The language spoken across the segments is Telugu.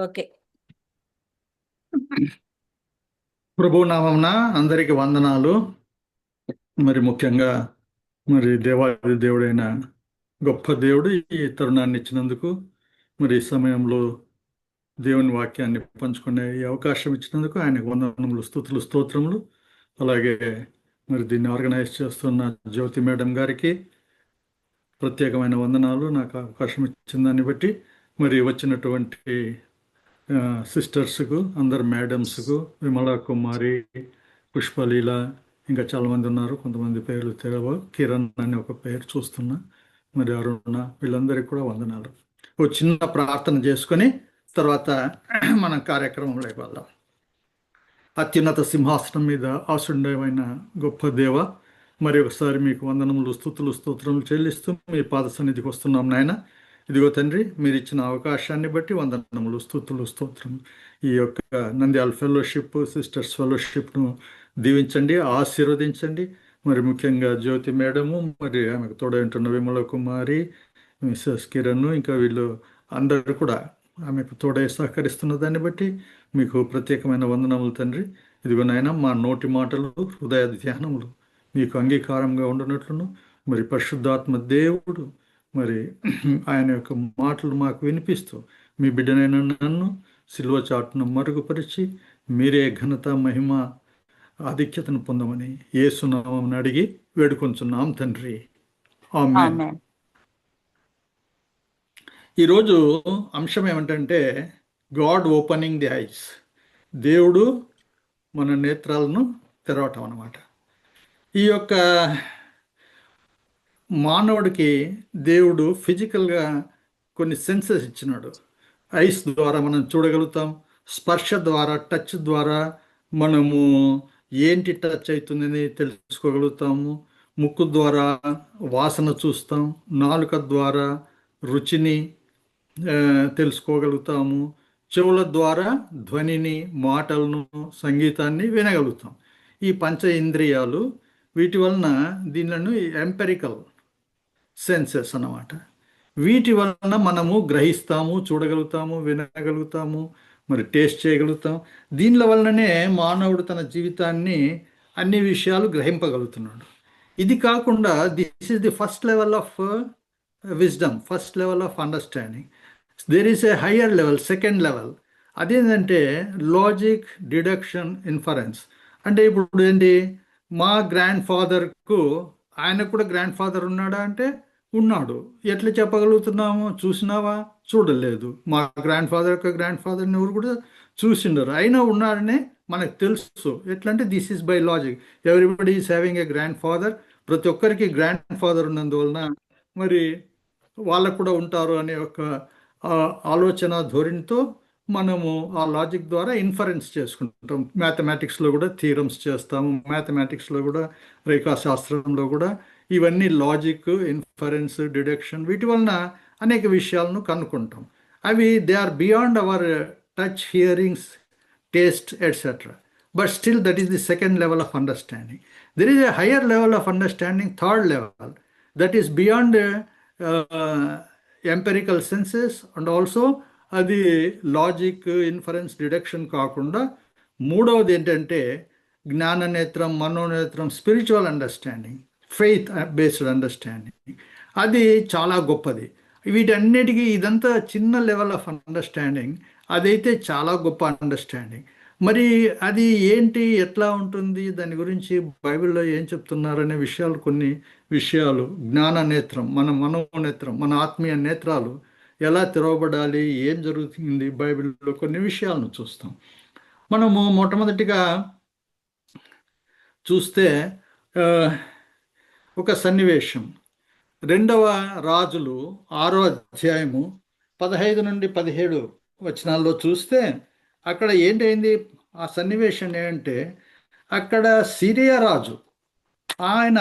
ఓకే. ప్రభు నామమున అందరికి వందనాలు. మరి ముఖ్యంగా దేవాది దేవుడైన గొప్ప దేవుడు ఈ తరుణాన్ని ఇచ్చినందుకు, మరి ఈ సమయంలో దేవుని వాక్యాన్ని పంచుకునే ఈ అవకాశం ఇచ్చినందుకు ఆయనకు వందనములు, స్తుతులు, స్తోత్రములు. అలాగే మరి దీన్ని ఆర్గనైజ్ చేస్తున్న జ్యోతి మేడం గారికి ప్రత్యేకమైన వందనాలు, నాకు అవకాశం ఇచ్చిన దాన్ని బట్టి. మరి వచ్చినటువంటి సిస్టర్స్కు, అందరు మేడమ్స్కు, విమలా కుమారి, పుష్పలీల, ఇంకా చాలామంది ఉన్నారు. కొంతమంది పేర్లు తెలవు. కిరణ్ అని ఒక పేరు చూస్తున్నా, మరి అరుణ, వీళ్ళందరికీ కూడా వందనాలు. ఓ చిన్న ప్రార్థన చేసుకొని తర్వాత మనం కార్యక్రమంలోకి వెళ్దాం. అత్యున్నత సింహాసనం మీద ఆసుండమైన గొప్ప దేవ, మరి ఒకసారి మీకు వందనములు, స్తుతులు, స్తోత్రములు చెల్లిస్తూ మీ పాద సన్నిధికి వస్తున్నాం నాయన. ఇదిగో తండ్రి, మీరు ఇచ్చిన అవకాశాన్ని బట్టి వందనములు, స్తుతులు, స్తోత్రం. ఈ యొక్క నంద్యాల ఫెలోషిప్, సిస్టర్స్ ఫెలోషిప్ను దీవించండి, ఆశీర్వదించండి. మరి ముఖ్యంగా జ్యోతి మేడము, మరి ఆమెకు తోడైంటున్న విమల కుమారి, మిస్సెస్ కిరణ్, ఇంకా వీళ్ళు అందరూ కూడా ఆమెకు తోడై సహకరిస్తున్న దాన్ని బట్టి మీకు ప్రత్యేకమైన వందనములు తండ్రి. ఇదిగో నాయన, మా నోటి మాటలు, హృదయ ధ్యానములు మీకు అంగీకారంగా ఉండునట్లును, మరి పరిశుద్ధాత్మ దేవుడు మరి ఆయన యొక్క మాటలు మాకు వినిపిస్తూ మీ బిడ్డనైన నన్ను సిలువ చాటును మరుగుపరిచి మీరే ఘనత, మహిమ, ఆధిక్యతను పొందమని యేసునామమున అడిగి వేడుకొంచున్నాం తండ్రి. ఆమేన్. ఆమేన్. ఈరోజు అంశం ఏమిటంటే గాడ్ ఓపెనింగ్ ది ఐస్. దేవుడు మన నేత్రాలను తెరవటం అన్నమాట. ఈ యొక్క మానవుడికి దేవుడు ఫిజికల్గా కొన్ని సెన్సెస్ ఇచ్చినాడు. ఐస్ ద్వారా మనం చూడగలుగుతాం, స్పర్శ ద్వారా, టచ్ ద్వారా మనము ఏంటి టచ్ అవుతుందని తెలుసుకోగలుగుతాము, ముక్కు ద్వారా వాసన చూస్తాం, నాలుక ద్వారా రుచిని తెలుసుకోగలుగుతాము, చెవుల ద్వారా ధ్వనిని, మాటలను, సంగీతాన్ని వినగలుగుతాం. ఈ పంచ ఇంద్రియాలు, వీటి వలన దీనిలను ఎంపెరికల్ సెన్సెస్ అన్నమాట. వీటి వలన మనము గ్రహిస్తాము, చూడగలుగుతాము, వినగలుగుతాము, మరి టేస్ట్ చేయగలుగుతాం. దీనిల వలననే మానవుడు తన జీవితాన్ని, అన్ని విషయాలు గ్రహింపగలుగుతున్నాడు. ఇది కాకుండా this is the first level of wisdom, first level of understanding. There is a higher level, second level. అదేంటంటే లాజిక్, డిడక్షన్, ఇన్ఫరెన్స్. అంటే ఇప్పుడు ఏంటి, మా గ్రాండ్ ఫాదర్కు, ఆయనకు కూడా గ్రాండ్ ఫాదర్ ఉన్నాడా అంటే ఉన్నాడు. ఎట్లా చెప్పగలుగుతున్నాము? చూసినావా? చూడలేదు. మా గ్రాండ్ ఫాదర్ యొక్క గ్రాండ్ ఫాదర్ని ఎవరు కూడా చూసిండరు, అయినా ఉన్నారనే మనకు తెలుసు. ఎట్లా అంటే this is by logic. Everybody is having a grand father. ప్రతి ఒక్కరికి గ్రాండ్ ఫాదర్ ఉన్నందువలన మరి వాళ్ళకు కూడా ఉంటారు అనే ఒక ఆలోచన ధోరణితో మనము ఆ లాజిక్ ద్వారా ఇన్ఫరెన్స్ చేసుకుంటాం. మ్యాథమెటిక్స్లో కూడా థీరమ్స్ చేస్తాము, మ్యాథమెటిక్స్లో కూడా, రేఖాశాస్త్రంలో కూడా ఇవన్నీ లాజిక్, ఇన్ఫరెన్స్, డిడక్షన్, వీటి వలన అనేక విషయాలను కనుక్కుంటాం. అవి they are beyond our touch, hearings, taste, etcetera. But still that is the second level of understanding. There is a higher level of understanding, third level, that is beyond empirical senses and also అది లాజిక్, ఇన్ఫరెన్స్, డిడక్షన్ కాకుండా మూడవది ఏంటంటే జ్ఞాననేత్రం, మనోనేత్రం, spiritual understanding, faith based understanding. అది చాలా గొప్పది. వీటన్నిటికీ ఇదంతా చిన్న లెవెల్ ఆఫ్ అండర్స్టాండింగ్, అదైతే చాలా గొప్ప అండర్స్టాండింగ్. మరి అది ఏంటి, ఎట్లా ఉంటుంది, దాని గురించి బైబిల్లో ఏం చెప్తున్నారనే విషయాలు, కొన్ని విషయాలు, జ్ఞాన నేత్రం, మన మనోనేత్రం, మన ఆత్మీయ నేత్రాలు ఎలా తెరవబడాలి, ఏం జరుగుతుంది బైబిల్లో, కొన్ని విషయాలను చూస్తాం. మనము మొట్టమొదటిగా చూస్తే ఒక సన్నివేశం, 2వ రాజులు 6వ అధ్యాయము 15 నుండి 17 వచనాల్లో చూస్తే అక్కడ ఏంటైంది, ఆ సన్నివేశం ఏంటంటే అక్కడ సిరియా రాజు, ఆయన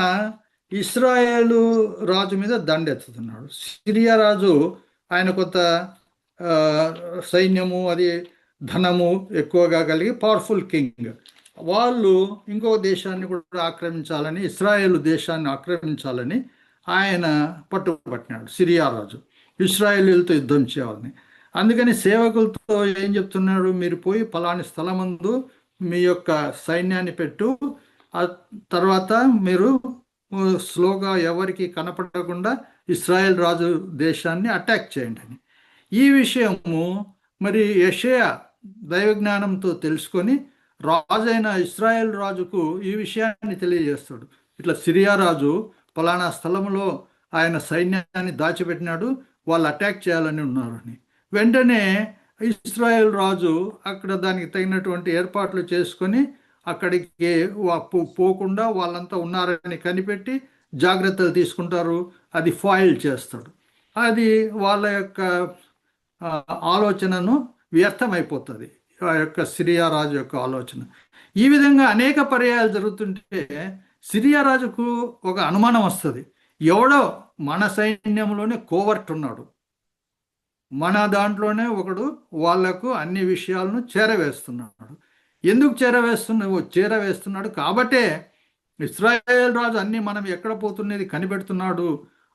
ఇస్రాయేలు రాజు మీద దండెత్తుతున్నాడు. సిరియా రాజు, ఆయన కొంత సైన్యము, అది ధనము ఎక్కువగా కలిగి పవర్ఫుల్ కింగ్. వాళ్ళు ఇంకో దేశాన్ని కూడా ఆక్రమించాలని, ఇస్రాయేల్ దేశాన్ని ఆక్రమించాలని ఆయన పట్టుబట్టినాడు. సిరియా రాజు ఇస్రాయేలీలతో యుద్ధం చేయాలని. అందుకని సేవకులతో ఏం చెప్తున్నాడు, మీరు పోయి పలాని స్థలమందు మీ యొక్క సైన్యాన్ని పెట్టు, ఆ తర్వాత మీరు స్లోగా ఎవరికి కనపడకుండా ఇస్రాయేల్ రాజు దేశాన్ని అటాక్ చేయండి అని. ఈ విషయము మరి యెషయా దైవజ్ఞానంతో తెలుసుకొని రాజైన ఇస్రాయేల్ రాజుకు ఈ విషయాన్ని తెలియజేస్తాడు. ఇట్లా సిరియా రాజు పలానా స్థలంలో ఆయన సైన్యాన్ని దాచిపెట్టినాడు, వాళ్ళు అటాక్ చేయాలని ఉన్నారని. వెంటనే ఇస్రాయేల్ రాజు అక్కడ దానికి తగినటువంటి ఏర్పాట్లు చేసుకొని అక్కడికి పోకుండా వాళ్ళంతా ఉన్నారని కనిపెట్టి జాగ్రత్తలు తీసుకుంటారు. అది ఫాయిల్ చేస్తాడు. అది వాళ్ళ యొక్క ఆలోచనను వ్యర్థమైపోతుంది, ఆ యొక్క సిరియా రాజు యొక్క ఆలోచన. ఈ విధంగా అనేక పర్యాయాలు జరుగుతుంటే సిరియా రాజుకు ఒక అనుమానం వస్తుంది, ఎవడో మన సైన్యంలోనే కోవర్ట్ ఉన్నాడు, మన దాంట్లోనే ఒకడు వాళ్లకు అన్ని విషయాలను చేరవేస్తున్నాడు. ఎందుకు చేరవేస్తున్నాడు కాబట్టే ఇస్రాయేల్ రాజు అన్ని మనం ఎక్కడ పోతున్నది కనిపెడుతున్నాడు,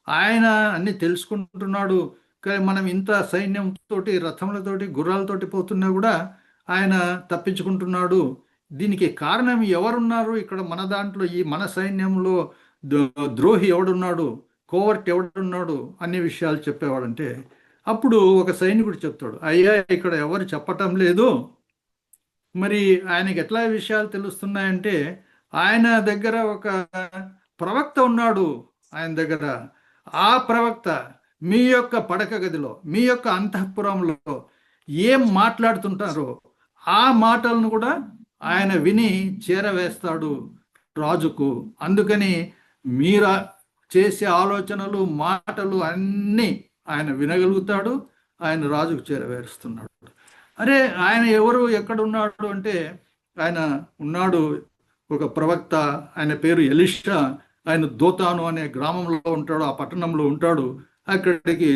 ఆయన అన్ని తెలుసుకుంటున్నాడు. కానీ మనం ఇంత సైన్యంతో, రథములతోటి, గుర్రాలతోటి పోతున్నా కూడా ఆయన తప్పించుకుంటున్నాడు. దీనికి కారణం ఎవరున్నారు ఇక్కడ మన దాంట్లో, ఈ మన సైన్యంలో ద్రోహి ఎవడున్నాడు, కోవర్ట్ ఎవడున్నాడు అనే విషయాలు చెప్పేవాడంటే అప్పుడు ఒక సైనికుడు చెప్తాడు, అయ్యా ఇక్కడ ఎవరు చెప్పటం లేదు, మరి ఆయనకి ఎట్లా విషయాలు తెలుస్తున్నాయంటే ఆయన దగ్గర ఒక ప్రవక్త ఉన్నాడు, ఆయన దగ్గర ఆ ప్రవక్త మీ యొక్క పడక గదిలో, మీ యొక్క అంతఃపురంలో ఏం మాట్లాడుతుంటారో ఆ మాటలను కూడా ఆయన విని చేరవేస్తాడు రాజుకు. అందుకని మీరు చేసే ఆలోచనలు, మాటలు అన్నీ ఆయన వినగలుగుతాడు, ఆయన రాజుకు చేరవేరుస్తున్నాడు. అరే ఆయన ఎవరు, ఎక్కడున్నాడు అంటే ఆయన ఉన్నాడు, ఒక ప్రవక్త, ఆయన పేరు ఎలీషా, ఆయన దోతాను అనే గ్రామంలో ఉంటాడు, ఆ పట్టణంలో ఉంటాడు. అక్కడికి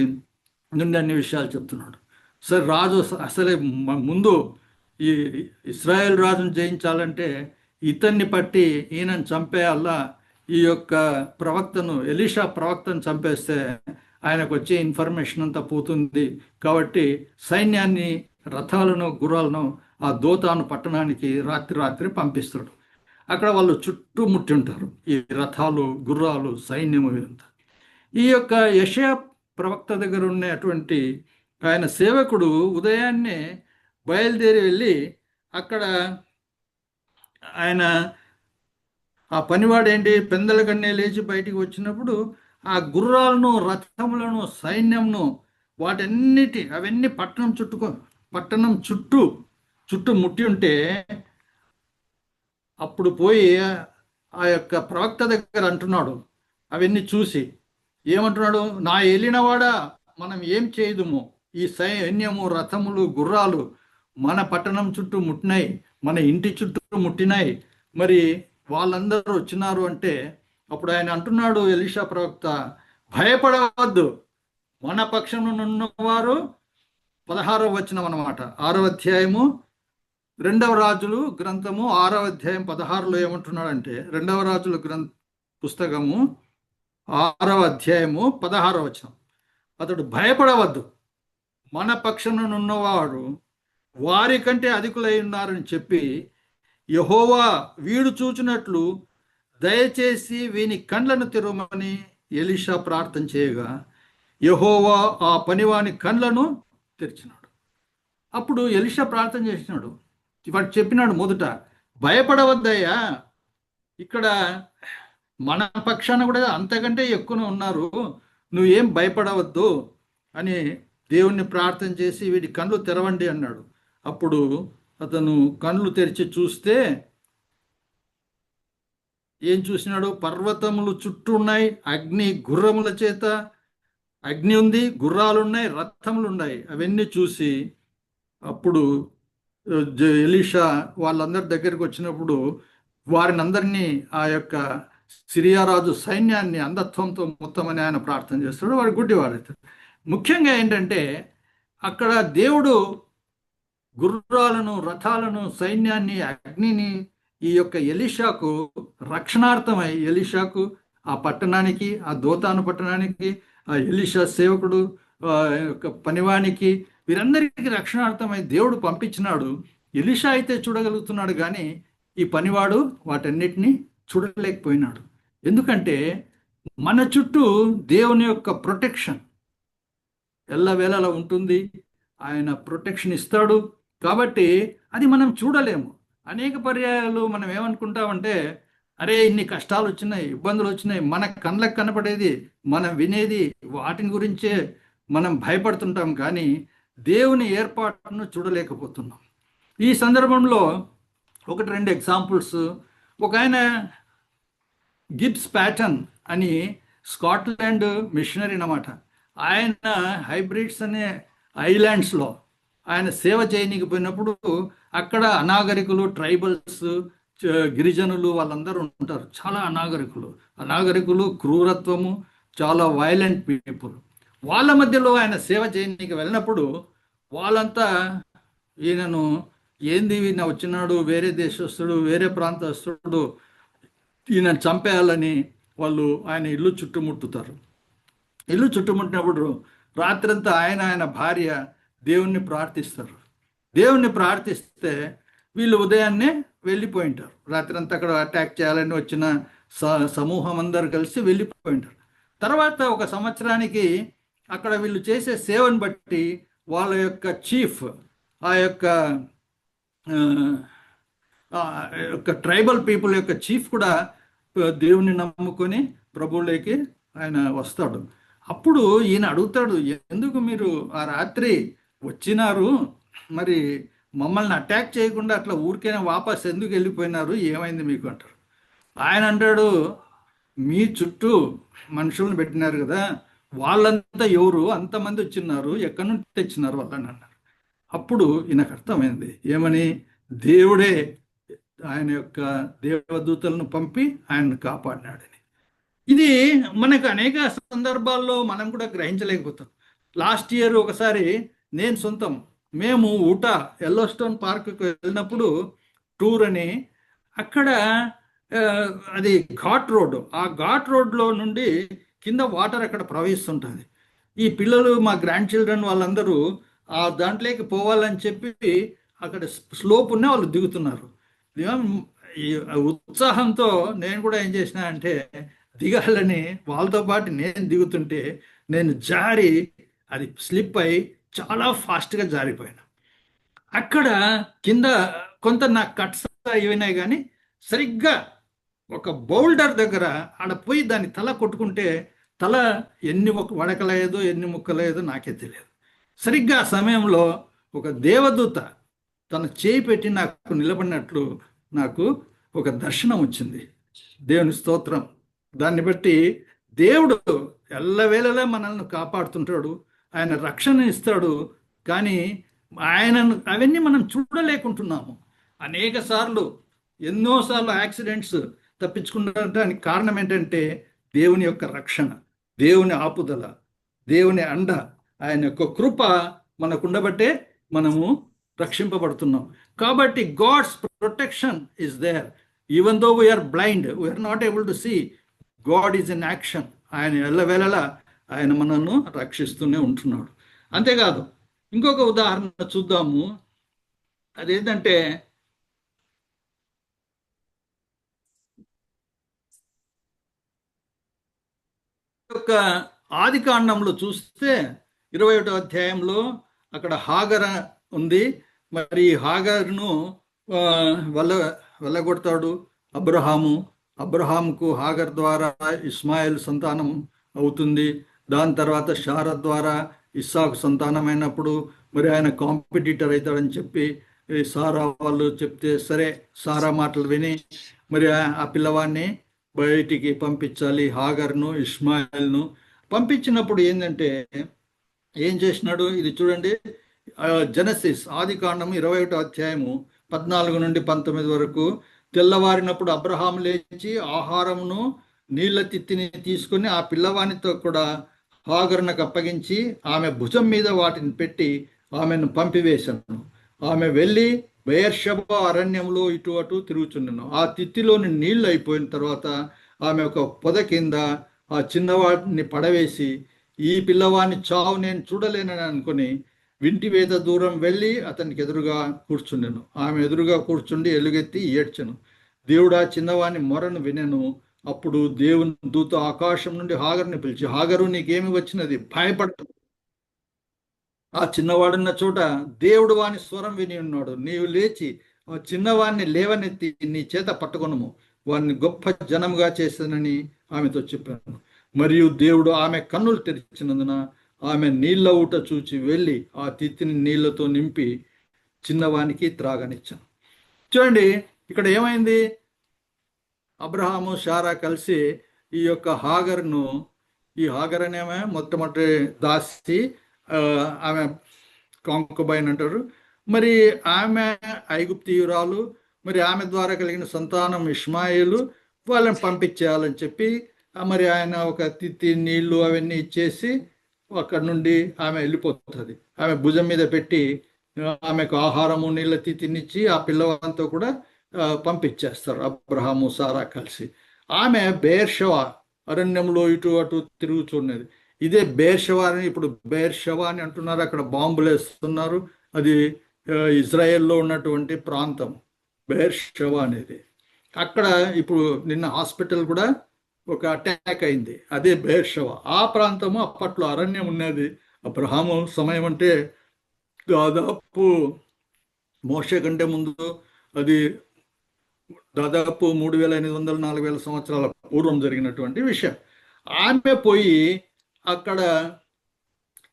నుండి అన్ని విషయాలు చెప్తున్నాడు. సరే రాజు అసలే ముందు ఈ ఇస్రాయేల్ రాజును జయించాలంటే ఇతన్ని పట్టి ఈయనను చంపేయాలా, ఈ యొక్క ప్రవక్తను, ఎలీషా ప్రవక్తను చంపేస్తే ఆయనకు వచ్చే ఇన్ఫర్మేషన్ అంతా పోతుంది. కాబట్టి సైన్యాన్ని, రథాలను, గుర్రాలను ఆ దోతాను పట్టణానికి రాత్రి పంపిస్తాడు. అక్కడ వాళ్ళు చుట్టుముట్టి ఉంటారు, ఈ రథాలు, గుర్రాలు, సైన్యము అంతా. ఈ యొక్క యెషయా ప్రవక్త దగ్గర ఉన్నటువంటి ఆయన సేవకుడు ఉదయాన్నే బయలుదేరి వెళ్ళి అక్కడ ఆయన ఆ పనివాడేంటి పెందలగన్నే లేచి బయటికి వచ్చినప్పుడు ఆ గుర్రాలను, రథములను, సైన్యంను అవన్నీ పట్టణం చుట్టూ ముట్టి ఉంటే అప్పుడు పోయి ఆ యొక్క ప్రవక్త దగ్గర అంటున్నాడు, అవన్నీ చూసి ఏమంటున్నాడు, నా ఏలినవాడా మనం ఏం చేయదుము, ఈ సైన్యము, రథములు, గుర్రాలు మన పట్టణం చుట్టూ ముట్టినాయి, మన ఇంటి చుట్టూ ముట్టినాయి, మరి వాళ్ళందరూ వచ్చినారు అంటే అప్పుడు ఆయన అంటున్నాడు, ఎలీషా ప్రవక్త, భయపడవద్దు, మన పక్షంలో ఉన్నవారు 16వ వచనం అన్నమాట, 6వ అధ్యాయము 2వ రాజులు గ్రంథము 6వ అధ్యాయం 16లో ఏమంటున్నాడంటే, 2వ రాజుల పుస్తకము 6వ అధ్యాయము 16వ వచనం, అతడు భయపడవద్దు, మన పక్షంలో ఉన్నవాడు వారి కంటే అధికులై ఉన్నారని చెప్పి యెహోవా వీడు చూచినట్లు దయచేసి వీని కండ్లను తెరవమని ఎలీషా ప్రార్థన చేయగా యెహోవా ఆ పనివాని కండ్లను తెరిచినాడు. అప్పుడు ఎలీషా ప్రార్థన చేసినాడు, వాడు చెప్పినాడు మొదట, భయపడవద్దయ్యా, ఇక్కడ మన పక్షాన కూడా అంతకంటే ఎక్కువ ఉన్నారు, నువ్వేం భయపడవద్దు అని దేవుణ్ణి ప్రార్థన చేసి వీడి కళ్ళు తెరవండి అన్నాడు. అప్పుడు అతను కళ్ళు తెరిచి చూస్తే ఏం చూసినాడు, పర్వతములు చుట్టూ ఉన్నాయి, అగ్ని గుర్రముల చేత అగ్ని ఉంది, గుర్రాలు ఉన్నాయి, రథములు ఉన్నాయి. అవన్నీ చూసి అప్పుడు ఎలీషా వాళ్ళందరి దగ్గరికి వచ్చినప్పుడు వారిని అందరినీ, ఆ యొక్క సిరియా రాజు సైన్యాన్ని అంధత్వంతో మొత్తమని ఆయన ప్రార్థన చేస్తాడు. వాడు గుడ్డివాడైతాడు. ముఖ్యంగా ఏంటంటే అక్కడ దేవుడు గుర్రాలను, రథాలను, సైన్యాన్ని, అగ్నిని ఈ యొక్క ఎలీషాకు రక్షణార్థమై, ఎలీషాకు, ఆ పట్టణానికి, ఆ దోతాను పట్టణానికి, ఆ ఎలీషా సేవకుడు యొక్క పనివానికి వీరందరికీ రక్షణార్థమై దేవుడు పంపించినాడు. ఎలీషా అయితే చూడగలుగుతున్నాడు, కానీ ఈ పనివాడు వాటన్నిటినీ చూడలేకపోయినాడు. ఎందుకంటే మన చుట్టూ దేవుని యొక్క ప్రొటెక్షన్ ఎల్లవేళలా ఉంటుంది. ఆయన ప్రొటెక్షన్ ఇస్తాడు. కాబట్టి అది మనం చూడలేము. అనేక పర్యాయాలు మనం ఏమనుకుంటామంటే, అరే ఇన్ని కష్టాలు వచ్చినాయి, ఇబ్బందులు వచ్చినాయి, మన కళ్ళకు కనపడేది, మనం వినేది, వాటిని గురించే మనం భయపడుతుంటాం, కానీ దేవుని ఏర్పాటును చూడలేకపోతున్నాం. ఈ సందర్భంలో ఒకటి రెండు ఎగ్జాంపుల్స్. ఒక ఆయన గిబ్స్ ప్యాటన్ అని స్కాట్లాండ్ మిషనరీ అన్నమాట. ఆయన హైబ్రిడ్స్ అనే ఐలాండ్స్లో ఆయన సేవ చేయనీకి పోయినప్పుడు అక్కడ అనాగరికులు, ట్రైబల్స్, గిరిజనులు వాళ్ళందరూ ఉంటారు. చాలా అనాగరికులు, క్రూరత్వము, చాలా వైలెంట్ పీపుల్. వాళ్ళ మధ్యలో ఆయన సేవ చేయనీకి వెళ్ళినప్పుడు వాళ్ళంతా ఈయనను ఏంది ఈయన వచ్చినాడు, వేరే దేశస్తుడు, వేరే ప్రాంతస్తుడు, ఈయన చంపేయాలని వాళ్ళు ఆయన ఇల్లు చుట్టుముట్టుతారు. ఇల్లు చుట్టుముట్టినప్పుడు రాత్రంతా ఆయన భార్య దేవుణ్ణి ప్రార్థిస్తారు. దేవుణ్ణి ప్రార్థిస్తే వీళ్ళు ఉదయాన్నే వెళ్ళిపోయి ఉంటారు. రాత్రంతా అక్కడ అటాక్ చేయాలని వచ్చిన సమూహం అందరు కలిసి వెళ్ళిపోయి ఉంటారు. తర్వాత ఒక సంవత్సరానికి అక్కడ వీళ్ళు చేసే సేవను బట్టి వాళ్ళ యొక్క చీఫ్, ఆ యొక్క ట్రైబల్ పీపుల్ యొక్క చీఫ్ కూడా దేవుని నమ్ముకొని ప్రభువులోకి ఆయన వస్తాడు. అప్పుడు ఈయన అడుగుతాడు, ఎందుకు మీరు ఆ రాత్రి వచ్చినారు, మరి మమ్మల్ని అటాక్ చేయకుండా అట్లా ఊరికైనా వాపస్ ఎందుకు వెళ్ళిపోయినారు, ఏమైంది మీకు అంటారు. ఆయన అంటాడు, మీ చుట్టూ మనుషులను పెట్టినారు కదా, వాళ్ళంతా ఎవరు, అంతమంది వచ్చినారు, ఎక్కడి నుండి తెచ్చినారు వాళ్ళని అన్నారు. అప్పుడు ఈయనకు అర్థమైంది ఏమని, దేవుడే ఆయన యొక్క దేవదూతలను పంపి ఆయన్ని కాపాడినాడని. ఇది మనకు అనేక సందర్భాల్లో మనం కూడా గ్రహించలేకపోతాం. లాస్ట్ ఇయర్ ఒకసారి మేము ఊటా ఎల్లోస్టోన్ పార్క్కి వెళ్ళినప్పుడు టూర్ అని, అక్కడ అది ఘాట్ రోడ్, ఆ ఘాట్ రోడ్లో నుండి కింద వాటర్ అక్కడ ప్రవహిస్తుంటుంది. ఈ పిల్లలు, మా గ్రాండ్ చిల్డ్రన్ వాళ్ళందరూ ఆ దాంట్లోకి పోవాలని చెప్పి అక్కడ స్లోప్ ఉన్న వాళ్ళు దిగుతున్నారు. ఈ ఉత్సాహంతో నేను కూడా ఏం చేసిన అంటే దిగాలని వాళ్ళతో పాటు నేను దిగుతుంటే నేను జారి అది స్లిప్ అయి చాలా ఫాస్ట్గా జారిపోయాను. అక్కడ కింద కొంత నాకు కట్స్ అయినాయి, కానీ సరిగ్గా ఒక బౌల్డర్ దగ్గర ఆడ పోయి దాన్ని తల కొట్టుకుంటే తల ఎన్ని వడకలేదో ఎన్ని ముక్కలేదో నాకే తెలియదు. సరిగ్గా ఆ సమయంలో ఒక దేవదూత తన చేయి పెట్టి నాకు నిలబడినట్లు నాకు ఒక దర్శనం వచ్చింది. దేవుని స్తోత్రం. దాన్ని బట్టి దేవుడు ఎల్లవేళలా మనల్ని కాపాడుతుంటాడు, ఆయన రక్షణ ఇస్తాడు. కానీ ఆయనను అవన్నీ మనం చూడలేకుంటున్నాము. అనేక సార్లు, ఎన్నోసార్లు యాక్సిడెంట్స్ తప్పించుకుంటానికి కారణం ఏంటంటే దేవుని యొక్క రక్షణ, దేవుని ఆపుదల, దేవుని అండ, ఆయన యొక్క కృప మనకుండబట్టే మనము రక్షింపబడుతున్నాం. కాబట్టి God's protection is there. Even though we are blind, we are not able to see, God is in action. ఆయన ఎల్లవేళలా ఆయన మనల్ని రక్షిస్తూనే ఉంటున్నాడు. అంతేకాదు, ఇంకొక ఉదాహరణ చూద్దాము. అదేంటంటే యొక్క ఆది కాండంలో చూస్తే 21వ అధ్యాయంలో అక్కడ హాగర ఉంది. మరి హాగర్ను వెళ్ళగొడతాడు అబ్రహాముకు హాగర్ ద్వారా ఇస్మాయిల్ సంతానం అవుతుంది. దాని తర్వాత షారా ద్వారా ఇస్సాకు సంతానమైనప్పుడు మరి ఆయన కాంపిటీటర్ అవుతాడని చెప్పి సారా వాళ్ళు చెప్తే, సరే సారా మాటలు విని మరి ఆ పిల్లవాడిని బయటికి పంపించాలి. హాగర్ను, ఇస్మాయిల్ను పంపించినప్పుడు ఏంటంటే ఏం చేసినాడు, ఇది చూడండి. జెనసిస్, ఆది కాండము 21వ అధ్యాయము 14 నుండి 19 వరకు. తెల్లవారినప్పుడు అబ్రహాము లేచి ఆహారమును నీళ్ల తిత్తిని తీసుకుని ఆ పిల్లవానితో కూడా హాగరునకు అప్పగించి ఆమె భుజం మీద వాటిని పెట్టి ఆమెను పంపివేశాను. ఆమె వెళ్ళి బెయేర్షెబా అరణ్యంలో ఇటు అటు తిరుగుచుండెను. ఆ తిత్తిలోని నీళ్లు అయిపోయిన తర్వాత ఆమె ఒక పొద కింద ఆ చిన్నవాడిని పడవేసి, ఈ పిల్లవాడిని చావు నేను చూడలేనని అనుకుని వింటి వేత దూరం వెళ్ళి అతనికి ఎదురుగా కూర్చుండెను. ఆమె ఎదురుగా కూర్చుండి ఎలుగెత్తి ఏడ్చెను. దేవుడు ఆ చిన్నవాని మొరను వినెను. అప్పుడు దేవుని దూత ఆకాశం నుండి హాగరుని పిలిచి, హాగరు, నీకేమి వచ్చినది? భయపడ, ఆ చిన్నవాడున్న చోట దేవుడు వాని స్వరం విని ఉన్నాడు. నీవు లేచి ఆ చిన్నవాడిని లేవనెత్తి నీ చేత పట్టుకొనుము, వారిని గొప్ప జనముగా చేశానని ఆమెతో చెప్పాను. మరియు దేవుడు ఆమె కన్నులు తెరిచినందున ఆమె నీళ్ళ ఊట చూచి వెళ్ళి ఆ తిత్తిని నీళ్లతో నింపి చిన్నవానికి త్రాగనిచ్చాను. చూడండి, ఇక్కడ ఏమైంది? అబ్రహాము శారా కలిసి ఈ యొక్క హాగర్ను, ఈ హాగర్ అనేమే మొట్టమొదటి దాసి, ఆ, ఆమె కాంకుబైన్ అంటారు. మరి ఆమె ఐగుప్తీయురాలు, మరి ఆమె ద్వారా కలిగిన సంతానం ఇష్మాయిలు, వాళ్ళని పంపించేయాలని చెప్పి మరి ఆయన ఒక తిత్తి నీళ్లు అవన్నీ ఇచ్చేసి అక్కడ నుండి ఆమె వెళ్ళిపోతుంది. ఆమె భుజం మీద పెట్టి ఆమెకు ఆహారము నీళ్ళ తిత్తినిచ్చి ఆ పిల్లవాడితో కూడా పంపించేస్తారు అబ్రహాము సారా కలిసి. ఆమె బేర్షవా అరణ్యంలో ఇటు అటు తిరుగుతున్నది. ఇదే బేర్షవా అని ఇప్పుడు బేర్షవా అని అంటున్నారు. అక్కడ బాంబులు వేస్తున్నారు. అది ఇజ్రాయెల్లో ఉన్నటువంటి ప్రాంతం బేర్షవా అనేది. అక్కడ ఇప్పుడు నిన్న హాస్పిటల్ కూడా ఒక అటాక్ అయింది, అదే బేర్షవా. ఆ ప్రాంతము అప్పట్లో అరణ్యం ఉన్నది. అబ్రహాము సమయం అంటే దాదాపు మోషే కంటే ముందు, అది దాదాపు 3,800 4,000 సంవత్సరాల పూర్వం జరిగినటువంటి విషయం. ఆమె పోయి అక్కడ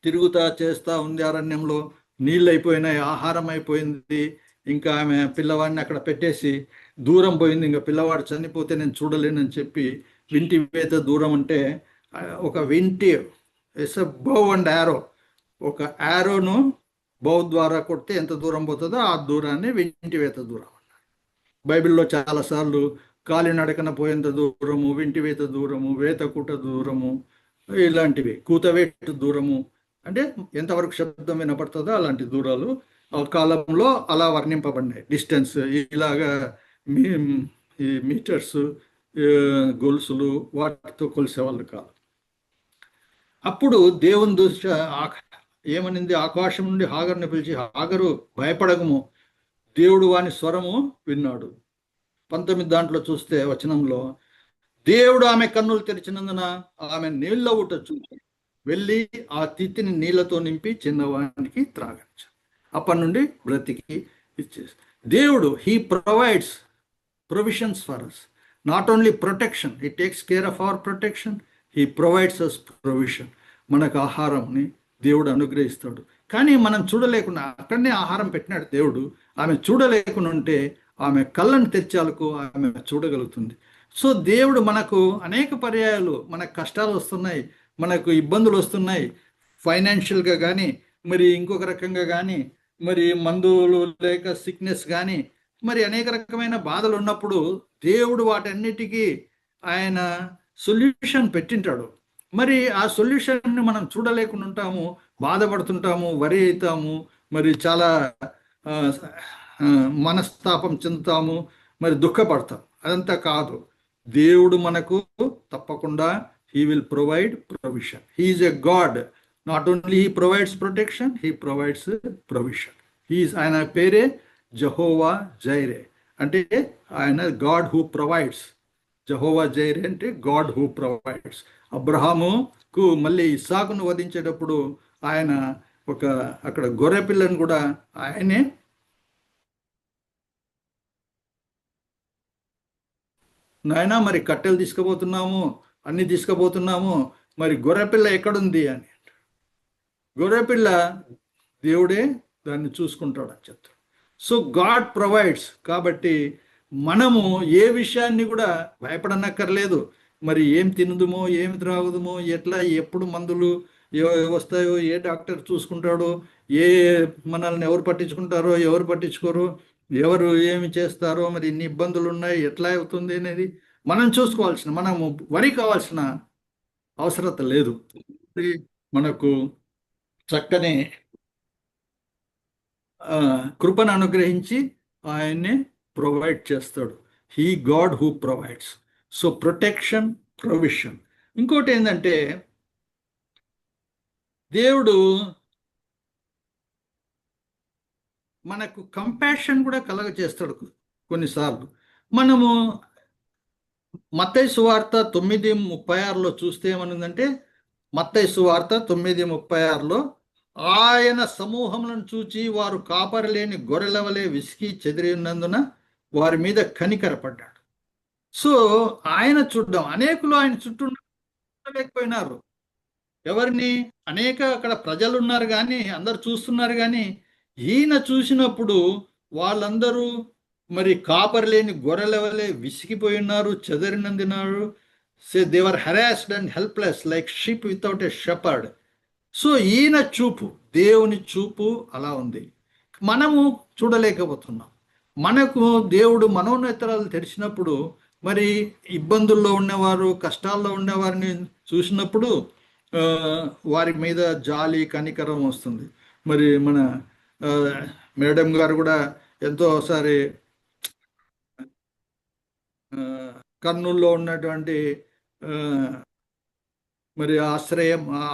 తిరుగుతా చేస్తూ ఉంది అరణ్యంలో. నీళ్ళు అయిపోయినాయి, ఆహారం అయిపోయింది. ఇంకా ఆమె పిల్లవాడిని అక్కడ పెట్టేసి దూరం పోయింది. ఇంకా పిల్లవాడు చనిపోతే నేను చూడలేనని చెప్పి వింటి వేత దూరం అంటే ఒక వింటి ఎస్ బౌ అండ్ యారో, ఒక యారోను బౌ ద్వారా కొడితే ఎంత దూరం పోతుందో ఆ దూరాన్ని వింటి వేత దూరం. బైబిల్లో చాలాసార్లు కాలినడకన పోయేంత దూరము, వింటివేత దూరము, వేతకుట దూరము, ఇలాంటివి, కూతవేటు దూరము అంటే ఎంతవరకు శబ్దం వినపడుతుందో అలాంటి దూరాలు ఆ కాలంలో అలా వర్ణింపబడినాయి. డిస్టెన్స్ ఇలాగా ఈ మీటర్స్, గొలుసులు వాటితో కొలిసేవాళ్ళు కాదు. అప్పుడు దేవుని దృష్టి ఏమనింది? ఆకాశం నుండి హాగరుని పిలిచి, హాగరు భయపడకము, దేవుడు వాని స్వరము విన్నాడు. 19 దాంట్లో చూస్తే వచనంలో, దేవుడు ఆమె కన్నులు తెరిచినందున ఆమె నీళ్ళ ఊట చూసి వెళ్ళి ఆ తిత్తిని నీళ్లతో నింపి చిన్నవానికి త్రాగించాడు. అప్పటి నుండి బ్రతికి ఇచ్చేసి, దేవుడు he provides provisions for us. Not only protection, he takes care of our protection, he provides us provision. మనకు ఆహారంని దేవుడు అనుగ్రహిస్తాడు. కానీ మనం చూడలేకుండా, అక్కడనే ఆహారం పెట్టినాడు దేవుడు. ఆమె చూడలేకుండా ఉంటే ఆమె కళ్ళను తెచ్చాలకు ఆమె చూడగలుగుతుంది. సో దేవుడు మనకు అనేక పర్యాయాలు, మనకు కష్టాలు వస్తున్నాయి, మనకు ఇబ్బందులు వస్తున్నాయి, ఫైనాన్షియల్గా కానీ, మరి ఇంకొక రకంగా కానీ, మరి మందులు లేక సిక్నెస్ కానీ, మరి అనేక రకమైన బాధలు ఉన్నప్పుడు దేవుడు వాటన్నిటికీ ఆయన సొల్యూషన్ పెట్టింటాడు. మరి ఆ సొల్యూషన్ని మనం చూడలేకుండా ఉంటాము, బాధపడుతుంటాము, వరి అవుతాము, మరి చాలా మనస్తాపం చెందుతాము, మరి దుఃఖపడతాం. అదంతా కాదు. దేవుడు మనకు తప్పకుండా he will provide provision. He is a God. Not only he provides protection, he provides provision. ఆయన పేరే జహోవా జైరే, అంటే ఆయన God who provides. Jehovah Jireh అంటే గాడ్ హూ ప్రొవైడ్స్. అబ్రహాముకు మళ్ళీ ఇస్సాకును వధించేటప్పుడు ఆయన అక్కడ గొర్రె పిల్లను కూడా ఆయనే నాయన మరి కట్టెలు తీసుకుపోతున్నాము, అన్ని తీసుకుపోతున్నాము, మరి గొర్రెపిల్ల ఎక్కడుంది అని. గొర్రెపిల్ల దేవుడే దాన్ని చూసుకుంటాడని చెప్తాడు. So God provides. కాబట్టి మనము ఏ విషయాన్ని కూడా భయపడనక్కర్లేదు. మరి ఏం తినదుమో, ఏమి త్రాగుదుమో, ఎట్లా, ఎప్పుడు మందులు వస్తాయో, ఏ డాక్టర్ చూసుకుంటాడో, ఏ మనల్ని ఎవరు పట్టించుకుంటారో, ఎవరు పట్టించుకోరు, ఎవరు ఏమి చేస్తారో, మరి ఇన్ని ఇబ్బందులు ఉన్నాయి, ఎట్లా అవుతుంది అనేది మనం చూసుకోవాల్సిన, మనము వరి కావాల్సిన అవసరత లేదు. మనకు చక్కని కృపను అనుగ్రహించి ఆయన్ని ప్రొవైడ్ చేస్తాడు. He got who provides. So protection, provision. ఇంకోటి ఏంటంటే, దేవుడు మనకు కంపాషన్ కూడా కలగ చేస్తాడు కొన్నిసార్లు. మనము మత్తయి సువార్త 9:36లో చూస్తే ఏమనుందంటే, మత్తయి సువార్త 9:36లో ఆయన సమూహములను చూచి వారు కాపరిలేని గొర్రెల వలె విసికి చెదిరి ఉన్నందున వారి మీద కనికరపడ్డాడు. సో ఆయన చూడ్డం, అనేకులు ఆయన చుట్టూ ఉండలేకపోయినారు. ఎవరిని? అనేక అక్కడ ప్రజలు ఉన్నారు కానీ, అందరు చూస్తున్నారు కానీ, ఈయన చూసినప్పుడు వాళ్ళందరూ మరి కాపరి లేని గొర్రెల వలె విసిగిపోయి ఉన్నారు, చెదరినందినారు. They were harassed and helpless like sheep without a shepherd. So ఈయన చూపు, దేవుని చూపు అలా ఉంది. మనము చూడలేకపోతున్నాం. మనకు దేవుడు మనోనేత్రాలు తెరిచినప్పుడు, మరి ఇబ్బందుల్లో ఉన్నవారు, కష్టాల్లో ఉన్నవారిని చూసినప్పుడు వారి మీద జాలి, కనికరం వస్తుంది. మరి మన మేడం గారు కూడా ఎంతోసారి కర్నూలులో ఉన్నటువంటి మరి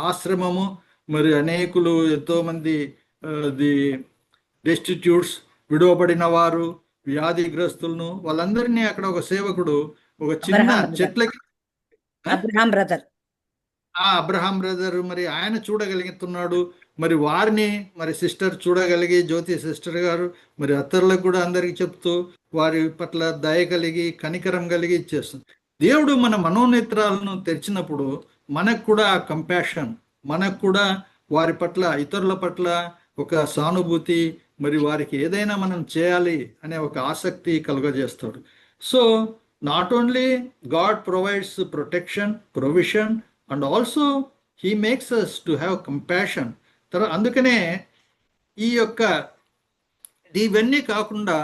ఆశ్రమము, మరి అనేకులు ఎంతోమంది ది డెస్టిట్యూట్స్, విడవబడిన వారు, వ్యాధిగ్రస్తులను, వాళ్ళందరినీ అక్కడ ఒక సేవకుడు ఒక చిన్న చెట్లకి, అబ్రహాం బ్రదర్ మరి ఆయన చూడగలుగుతున్నాడు. మరి వారిని మరి సిస్టర్ చూడగలిగి, జ్యోతి సిస్టర్ గారు మరి అత్తర్లకు కూడా అందరికి చెప్తూ వారి పట్ల దయ కలిగి, కనికరం కలిగి ఇచ్చేస్తుంది. దేవుడు మన మనోనేత్రాలను తెరిచినప్పుడు మనకు కూడా కంపాషన్, మనకు కూడా వారి పట్ల, ఇతరుల పట్ల ఒక సానుభూతి, మరి వారికి ఏదైనా మనం చేయాలి అనే ఒక ఆసక్తి కలుగజేస్తాడు. So not only God provides protection, provision, and also he makes us to have compassion. అందుకనే ఈ యొక్క ఇవన్నీ కాకుండా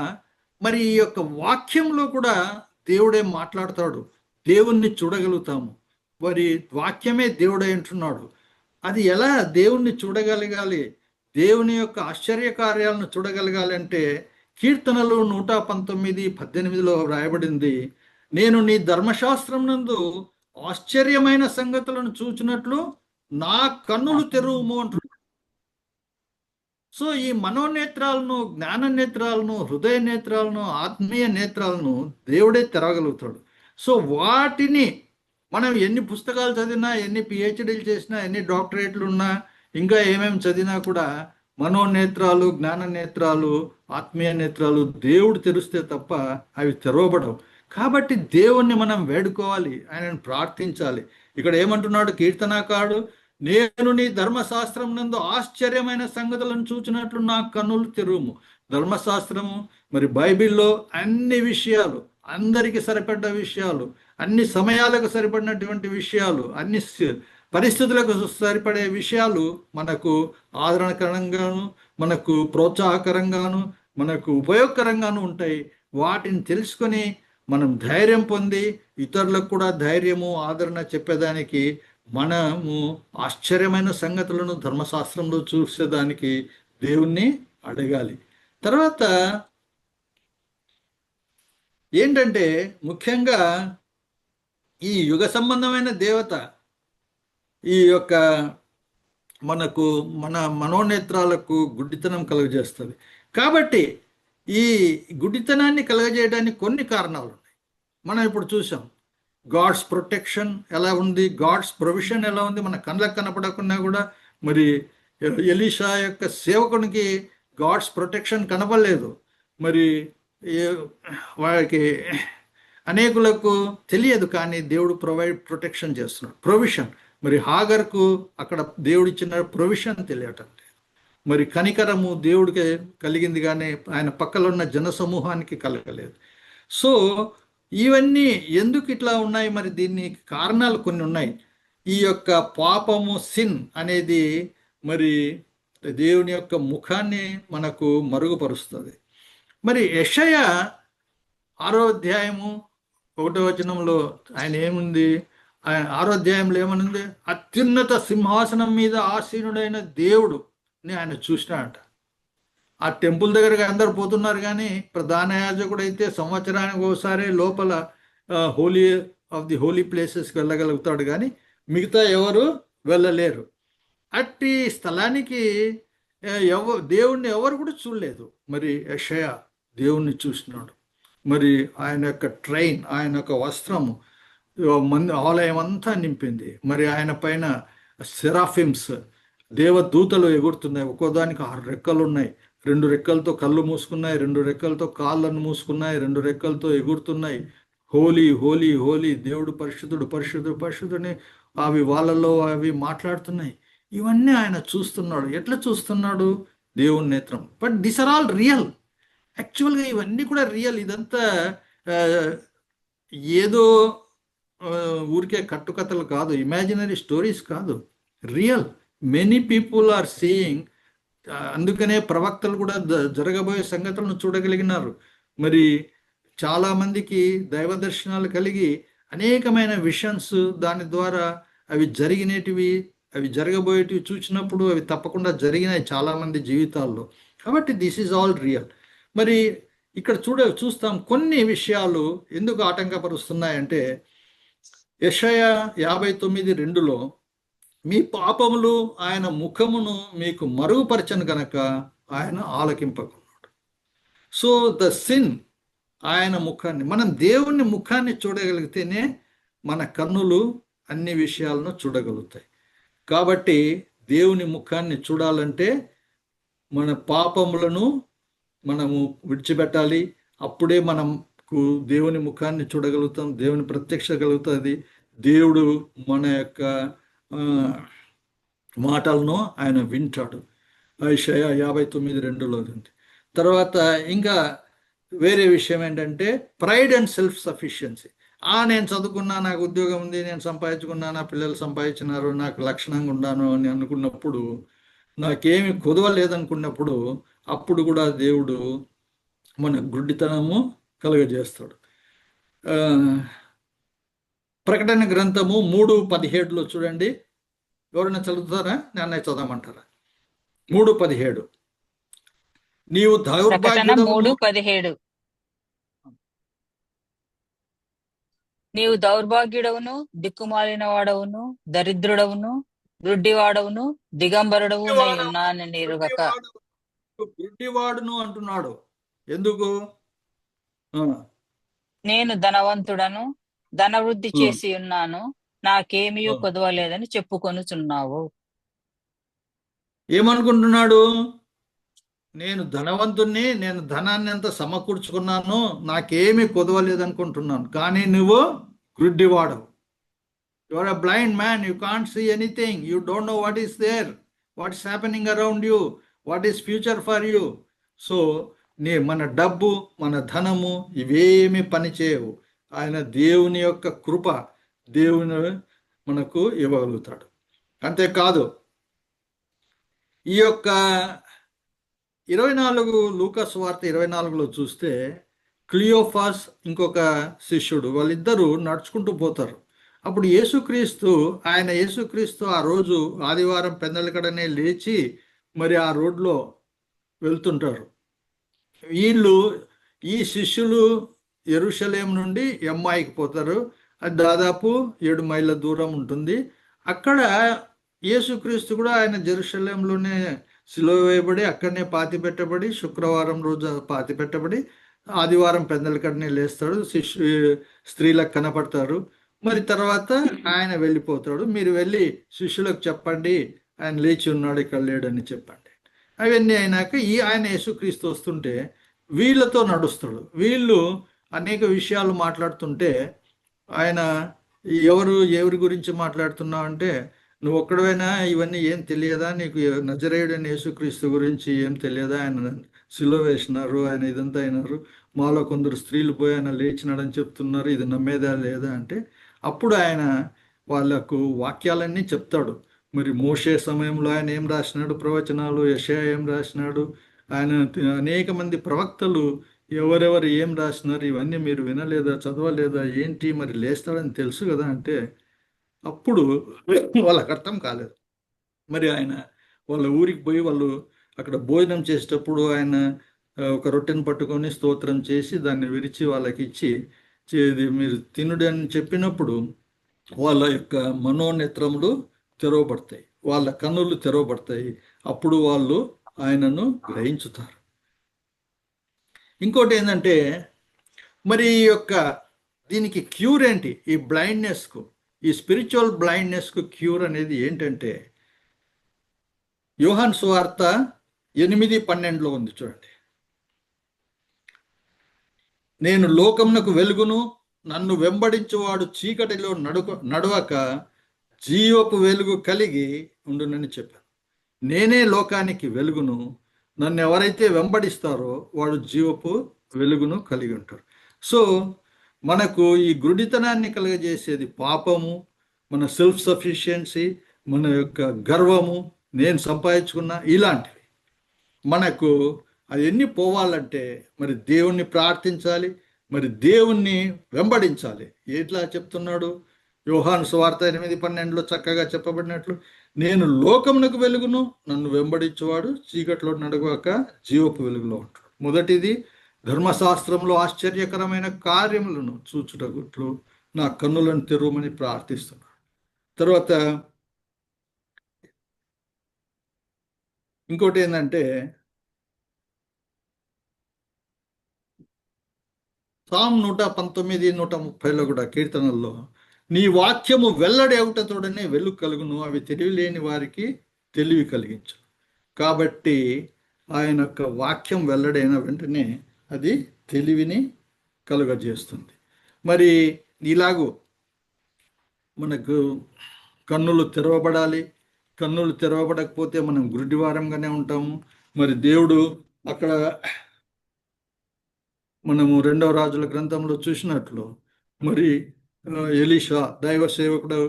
మరి ఈ యొక్క వాక్యంలో కూడా దేవుడే మాట్లాడతాడు. దేవుణ్ణి చూడగలుగుతాము. మరి వాక్యమే దేవుడే అంటున్నాడు. అది ఎలా దేవుణ్ణి చూడగలగాలి, దేవుని యొక్క ఆశ్చర్య కార్యాలను చూడగలగాలి అంటే, కీర్తనలు 119:18లో రాయబడింది, నేను నీ ధర్మశాస్త్రం నందు ఆశ్చర్యమైన సంగతులను చూచినట్లు నా కన్నులు తెరువుము అంటున్నాడు. సో ఈ మనోనేత్రాలను, జ్ఞాన నేత్రాలను, హృదయ నేత్రాలను, ఆత్మీయ నేత్రాలను దేవుడే తెరవగలుగుతాడు. సో వాటిని మనం ఎన్ని పుస్తకాలు చదివినా, ఎన్ని పిహెచ్డీలు చేసినా, ఎన్ని డాక్టరేట్లు ఉన్నా, ఇంకా ఏమేమి చదివినా కూడా మనోనేత్రాలు, జ్ఞాన నేత్రాలు, ఆత్మీయ నేత్రాలు దేవుడు తెరిస్తే తప్ప అవి తెరవబడవు. కాబట్టి దేవుణ్ణి మనం వేడుకోవాలి, ఆయనను ప్రార్థించాలి. ఇక్కడ ఏమంటున్నాడు కీర్తనాకారుడు, నేను నీ ధర్మశాస్త్రం నందు ఆశ్చర్యమైన సంగతులను చూచినట్లు నా కన్నులు తెరువుము. ధర్మశాస్త్రము మరి బైబిల్లో అన్ని విషయాలు, అందరికి సరిపడ్డ విషయాలు, అన్ని సమయాలకు సరిపడినటువంటి విషయాలు, అన్ని పరిస్థితులకు సరిపడే విషయాలు మనకు ఆదరణకరంగాను, మనకు ప్రోత్సాహకరంగాను, మనకు ఉపయోగకరంగాను ఉంటాయి. వాటిని తెలుసుకొని మనం ధైర్యం పొంది ఇతరులకు కూడా ధైర్యము, ఆదరణ చెప్పేదానికి, మనము ఆశ్చర్యమైన సంగతులను ధర్మశాస్త్రంలో చూసేదానికి దేవుణ్ణి అడగాలి. తర్వాత ఏంటంటే ముఖ్యంగా ఈ యుగ సంబంధమైన దేవత ఈ యొక్క మనకు మన మనోనేత్రాలకు గుడ్డితనం కలుగజేస్తుంది. కాబట్టి ఈ గుడ్డితనాన్ని కలుగజేయడానికి కొన్ని కారణాలు ఉన్నాయి. మనం ఇప్పుడు చూసాం గాడ్స్ ప్రొటెక్షన్ ఎలా ఉంది, గాడ్స్ ప్రొవిషన్ ఎలా ఉంది. మన కళ్ళకు కనపడకుండా కూడా మరి ఎలీషా యొక్క సేవకునికి గాడ్స్ ప్రొటెక్షన్ కనపడలేదు. మరి వారికి అనేకులకు తెలియదు, కానీ దేవుడు ప్రొటెక్షన్ చేస్తున్నాడు, ప్రొవిషన్. మరి హాగర్కు అక్కడ దేవుడు ఇచ్చిన ప్రొవిషన్ తెలియటం లేదు. మరి కనికరము దేవుడికి కలిగింది కానీ ఆయన పక్కలో ఉన్న జన సమూహానికి కలగలేదు. సో ఇవన్నీ ఎందుకు ఇట్లా ఉన్నాయి? మరి దీన్ని కారణాలు కొన్ని ఉన్నాయి. ఈ యొక్క పాపము, సిన్ అనేది మరి దేవుని యొక్క ముఖాన్ని మనకు మరుగుపరుస్తుంది. మరి యెషయా 6వ అధ్యాయము 1వ వచనంలో ఆయన ఏముంది, ఆయన 6వ అధ్యాయంలో ఏమనుంది, అత్యున్నత సింహాసనం మీద ఆసీనుడైన దేవుడు ఆయన చూసినాడట. ఆ టెంపుల్ దగ్గరకు అందరు పోతున్నారు, కానీ ప్రధాన యాజకుడు అయితే సంవత్సరానికి ఒకసారి లోపల హోలీ ఆఫ్ ది హోలీ ప్లేసెస్కి వెళ్ళగలుగుతాడు, కానీ మిగతా ఎవరు వెళ్ళలేరు. అట్టి స్థలానికి దేవుణ్ణి ఎవరు కూడా చూడలేదు. మరి యెషయా దేవుణ్ణి చూసినాడు. మరి ఆయన యొక్క ట్రైన్, ఆయన యొక్క వస్త్రము మంది ఆలయం అంతా నింపింది. మరి ఆయన పైన సెరాఫిమ్స్, దేవదూతలు ఎగురుతున్నాయి. ఒక్కోదానికి 6 రెక్కలు ఉన్నాయి. 2 రెక్కలతో కళ్ళు మూసుకున్నాయి, 2 రెక్కలతో కాళ్ళను మూసుకున్నాయి, 2 రెక్కలతో ఎగురుతున్నాయి. హోలీ హోలీ హోలీ, దేవుడు పరిశుద్ధుడు పరిశుద్ధుడు పరిశుద్ధుని అవి వాళ్ళలో అవి మాట్లాడుతున్నాయి. ఇవన్నీ ఆయన చూస్తున్నాడు. ఎట్లా చూస్తున్నాడు? దేవుని నేత్రం. But this are all real. యాక్చువల్గా ఇవన్నీ కూడా రియల్. ఇదంతా ఆ, ఏదో ఆ, ఊరికే కట్టుకథలు కాదు, ఇమాజినరీ స్టోరీస్ కాదు, real. Many people are seeing. అందుకనే ప్రవక్తలు కూడా జరగబోయే సంగతులను చూడగలిగినారు. మరి చాలా మందికి దైవ దర్శనాలు కలిగి అనేకమైన విషన్స్ దాని ద్వారా అవి జరిగినటివి, అవి జరగబోయేటివి చూసినప్పుడు అవి తప్పకుండా జరిగినాయి చాలా మంది జీవితాల్లో. కాబట్టి దిస్ ఈజ్ ఆల్ రియల్. మరి ఇక్కడ చూస్తాం కొన్ని విషయాలు ఎందుకు ఆటంకపరుస్తున్నాయంటే, యెషయా 59:2లో మీ పాపములు ఆయన ముఖమును మీకు మరుగుపరచను గనక ఆయన ఆలకింపకున్నాడు. సో ద సిన్, ఆయన ముఖాన్ని, మనం దేవుని ముఖాన్ని చూడగలిగితేనే మన కన్నులు అన్ని విషయాలను చూడగలుగుతాయి. కాబట్టి దేవుని ముఖాన్ని చూడాలంటే మన పాపములను మనము విడిచిపెట్టాలి. అప్పుడే మనకు దేవుని ముఖాన్ని చూడగలుగుతాం, దేవుని ప్రత్యక్ష కలుగుతుంది. దేవుడు మన యొక్క మాటలను ఆయన వింటాడు. యెషయా 59:2లో ఉంది. తర్వాత ఇంకా వేరే విషయం ఏంటంటే ప్రైడ్ అండ్ సెల్ఫ్ సఫిషియన్సీ. నేను చదువుకున్నా, నాకు ఉద్యోగం ఉంది, నేను సంపాదించుకున్నా, నా పిల్లలు సంపాదించినారు, నాకు లక్షణంగా ఉన్నాను అని అనుకున్నప్పుడు, నాకేమి కొదవ లేదనుకున్నప్పుడు, అప్పుడు కూడా దేవుడు మన గుడ్డితనము కలుగజేస్తాడు. ప్రకటన గ్రంథము 3:17లో చూడండి. ఎవరైనా చదువుతారా? నాన్న చదవమంటారా? 3:17. నీవు నీవు దౌర్భాగ్యుడవును, దిక్కుమాలిన వాడవును, దరిద్రుడవును, గ్రుడ్డివాడవును, దిగంబరుడవు ఉన్నానని ఎరుగక. గుడ్డివాడును అంటున్నాడు. ఎందుకు? నేను ధనవంతుడను, ధనవృద్ధి చేసి ఉన్నాను, నాకేమీ కొదవలేదని చెప్పుకొనుచున్నావు. ఏమనుకుంటున్నాడు? నేను ధనవంతుణ్ణి, నేను ధనాన్ని అంతా సమకూర్చుకున్నాను, నాకేమీ కొదవలేదనుకుంటున్నాను. కానీ నువ్వు గ్రుడ్డివాడవు. You are a blind man. You can't see anything. You don't know what is there, what is happening around you, what is future for you. So మన డబ్బు, మన ధనము ఇవేమి పనిచేయవు. ఆయన దేవుని యొక్క కృప, దేవుని మనకు ఇవ్వగలుగుతాడు. అంతేకాదు, ఈ యొక్క 24 లూకాసు వార్త 24లో చూస్తే క్లియోఫాస్ ఇంకొక శిష్యుడు, వాళ్ళిద్దరూ నడుచుకుంటూ పోతారు. అప్పుడు యేసుక్రీస్తు ఆ రోజు ఆదివారం పెందలకడనే లేచి మరి ఆ రోడ్లో వెళ్తుంటారు. ఈ శిష్యులు యెరూషలేం నుండి ఎమ్మాయికి పోతారు. అది దాదాపు 7 మైళ్ళ దూరం ఉంటుంది. అక్కడ యేసుక్రీస్తు కూడా ఆయన జెరూషలేంలోనే సిలువ వేయబడి, అక్కడనే పాతి పెట్టబడి, శుక్రవారం రోజు పాతి పెట్టబడి, ఆదివారం పెందలకడనే లేస్తాడు. స్త్రీలకు కనపడతారు. మరి తర్వాత ఆయన వెళ్ళిపోతాడు. మీరు వెళ్ళి శిష్యులకు చెప్పండి, ఆయన లేచి ఉన్నాడు, ఇక్కడ లేడని చెప్పండి. అవన్నీ అయినాక ఆయన యేసుక్రీస్తు వస్తుంటే వీళ్ళతో నడుస్తాడు. వీళ్ళు అనేక విషయాలు మాట్లాడుతుంటే ఆయన, ఎవరి గురించి మాట్లాడుతున్నావు అంటే, నువ్వు ఒక్కడైనా ఇవన్నీ ఏం తెలియదా? నీకు నజరేయుడైన యేసుక్రీస్తు గురించి ఏం తెలియదా? ఆయన సిలువ వేసినారు, ఆయన ఇదంతా అయినారు, మాలో కొందరు స్త్రీలు పోయి ఆయన లేచినాడని చెప్తున్నారు, ఇది నమ్మేదా లేదా అంటే, అప్పుడు ఆయన వాళ్ళకు వాక్యాలన్నీ చెప్తాడు. మరి మోషే సమయంలో ఆయన ఏం రాసినాడు ప్రవచనాలు, యెషయా ఏం రాసినాడు, ఆయన అనేక మంది ప్రవక్తలు ఎవరెవరు ఏం రాసినారు, ఇవన్నీ మీరు వినలేదా, చదవలేదా, ఏంటి మరి లేస్తాడని తెలుసు కదా అంటే, అప్పుడు వాళ్ళకి అర్థం కాలేదు. మరి ఆయన వాళ్ళ ఊరికి పోయి వాళ్ళు అక్కడ భోజనం చేసేటప్పుడు ఆయన ఒక రొట్టెను పట్టుకొని స్తోత్రం చేసి దాన్ని విరిచి వాళ్ళకి ఇచ్చి, మీరు తినుడు అని చెప్పినప్పుడు వాళ్ళ యొక్క మనోనేత్రములు తెరవబడతాయి, వాళ్ళ కన్నులు తెరవబడతాయి. అప్పుడు వాళ్ళు ఆయనను గ్రహించుతారు. ఇంకోటి ఏంటంటే, మరి ఈ యొక్క దీనికి క్యూర్ ఏంటి? ఈ బ్లైండ్నెస్కు, ఈ స్పిరిచువల్ బ్లైండ్నెస్కు క్యూర్ అనేది ఏంటంటే, యోహాను సువార్త 8:12 ఉంది చూడండి. నేను లోకమునకు వెలుగును, నన్ను వెంబడించువాడు చీకటిలో నడవక జీవపు వెలుగు కలిగి ఉండునని చెప్పాను. నేనే లోకానికి వెలుగును, నన్ను ఎవరైతే వెంబడిస్తారో వాడు జీవపు వెలుగును కలిగి ఉంటారు. సో మనకు ఈ గుడితనాన్ని కలుగజేసేది పాపము, మన సెల్ఫ్ సఫిషియన్సీ, మన యొక్క గర్వము, నేను సంపాదించుకున్న ఇలాంటివి. మనకు అవన్నీ పోవాలంటే మరి దేవుణ్ణి ప్రార్థించాలి, మరి దేవుణ్ణి వెంబడించాలి. ఎట్లా చెప్తున్నాడు? యోహాను సువార్త 8:12 చక్కగా చెప్పబడినట్లు, నేను లోకమునకు వెలుగును, నన్ను వెంబడించేవాడు చీకట్లో నడవక జీవపు వెలుగులో ఉంటాడు. మొదటిది, ధర్మశాస్త్రంలో ఆశ్చర్యకరమైన కార్యములను చూచుటట్లు నా కన్నులను తెరవమని ప్రార్థిస్తున్నాడు. తర్వాత ఇంకోటి ఏంటంటే, సామ్ 119, 130 కూడా కీర్తనల్లో, నీ వాక్యము వెల్లడి అవుటతోడనే వెలుగు కలుగును, అవి తెలివి లేని వారికి తెలివి కలిగించు. కాబట్టి ఆయన యొక్క వాక్యం వెల్లడైన వెంటనే అది తెలివిని కలుగజేస్తుంది. మరి ఇలాగూ మనకు కన్నులు తెరవబడాలి. కన్నులు తెరవబడకపోతే మనం గుడ్డివారంగానే ఉంటాము. మరి దేవుడు అక్కడ మనము 2వ రాజుల గ్రంథంలో చూసినట్లు, మరి ఎలీషా, దైవ సేవకుడు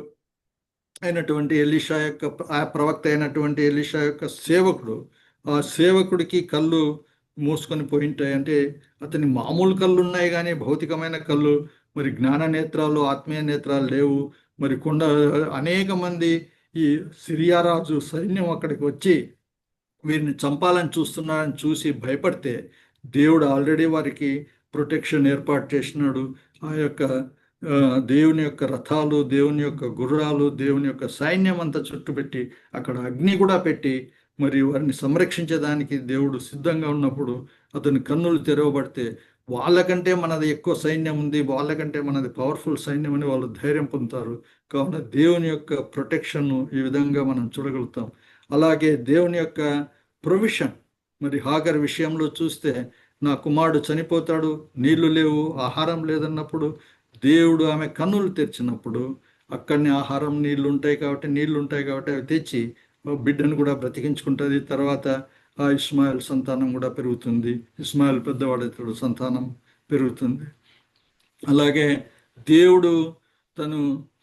అయినటువంటి ఎలీషా యొక్క, ఆ ప్రవక్త అయినటువంటి ఎలీషా యొక్క సేవకుడు, ఆ సేవకుడికి కళ్ళు మూసుకొని పోయింటాయి. అంటే అతని మామూలు కళ్ళు ఉన్నాయి కానీ భౌతికమైన కళ్ళు, మరి జ్ఞాన నేత్రాలు, ఆత్మీయ నేత్రాలు లేవు. మరి అనేక మంది ఈ సిరియా రాజు సైన్యం అక్కడికి వచ్చి వీరిని చంపాలని చూస్తున్నారని చూసి భయపడితే, దేవుడు ఆల్రెడీ వారికి ప్రొటెక్షన్ ఏర్పాటు చేసినాడు. ఆ యొక్క దేవుని యొక్క రథాలు, దేవుని యొక్క గుర్రాలు, దేవుని యొక్క సైన్యం అంతా చుట్టుపెట్టి అక్కడ అగ్ని కూడా పెట్టి మరి వారిని సంరక్షించేదానికి దేవుడు సిద్ధంగా ఉన్నప్పుడు అతని కన్నులు తెరవబడితే, వాళ్ళకంటే మనది ఎక్కువ సైన్యం ఉంది, వాళ్ళకంటే మనది పవర్ఫుల్ సైన్యం అని వాళ్ళు ధైర్యం పొందుతారు. కావున దేవుని యొక్క ప్రొటెక్షన్ను ఈ విధంగా మనం చూడగలుగుతాం. అలాగే దేవుని యొక్క ప్రొవిషన్, మరి హాగర్ విషయంలో చూస్తే, నా కుమారుడు చనిపోతాడు, నీళ్లు లేవు, ఆహారం లేదన్నప్పుడు దేవుడు ఆమె కన్నులు తెరిచినప్పుడు అక్కడనే ఆహారం, నీళ్లు ఉంటాయి కాబట్టి అవి తెచ్చి బిడ్డను కూడా బ్రతికించుకుంటుంది. తర్వాత ఆ ఇస్మాయిల్ సంతానం కూడా పెరుగుతుంది. ఇస్మాయిల్ పెద్దవాడైతాడు, సంతానం పెరుగుతుంది. అలాగే దేవుడు తను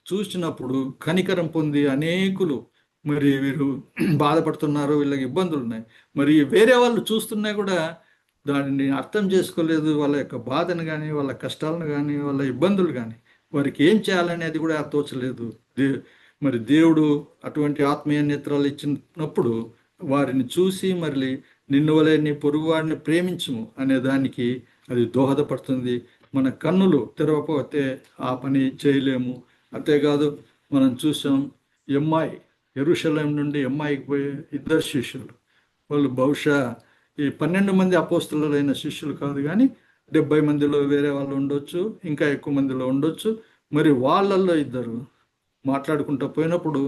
చూసినప్పుడు కనికరం పొంది అనేకులు, మరి వీరు బాధపడుతున్నారు, వీళ్ళకి ఇబ్బందులు ఉన్నాయి, మరి వేరే వాళ్ళు చూస్తున్నా కూడా దానిని అర్థం చేసుకోలేదు. వాళ్ళ యొక్క బాధను కానీ, వాళ్ళ కష్టాలను కానీ, వాళ్ళ ఇబ్బందులు కానీ, వారికి ఏం చేయాలనేది కూడా తోచలేదు. మరి దేవుడు అటువంటి ఆత్మీయ నేత్రాలు ఇచ్చినప్పుడు వారిని చూసి, మరి నిన్ను వలె నీ పొరుగువాడిని ప్రేమించుము అనే దానికి అది దోహదపడుతుంది. మన కన్నులు తెరవకపోతే ఆ పని చేయలేము. అంతేకాదు, మనం చూసాం, యెరూషలేం నుండి ఎమ్మాయికి పోయే 2 శిష్యులు, వాళ్ళు బహుశా ఈ 12 మంది అపోస్తలులైన శిష్యులు కాదు కానీ 70 మందిలో వేరే వాళ్ళు ఉండొచ్చు, ఇంకా ఎక్కువ మందిలో ఉండొచ్చు. మరి వాళ్ళల్లో 2 మాట్లాడుకుంటూ పోయినప్పుడు